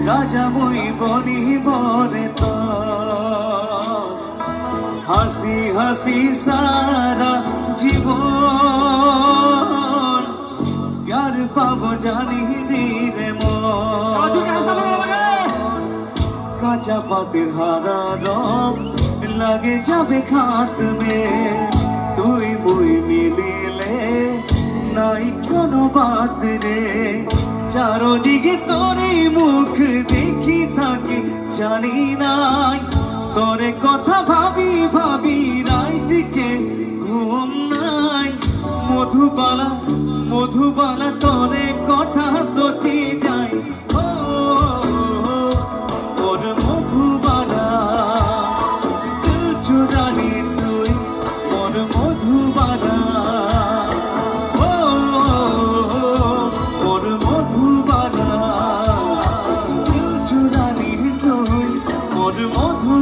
রাজা মই বনি বরে তো হাসি হাসি সারা জীবন প্যার পাবো জানি রে মন কাঁচা পাতের হারা রং লাগে যাবে খাত মে তুই মুই মিলিলে নাই কোনো বাদ রে চারদিকে তোরে মুখ দেখি থাকি জানি নাই তোরে কথা ভাবি ভাবি রাইদিকে ঘুম নাই মধুবালা মধুবালা তোরে কথা সোচি যাই তোর মধুবালা দিল চুরানি তুই তোর মধুবালা তোর মধুবালা দিল চুরানি তুই তোর মধু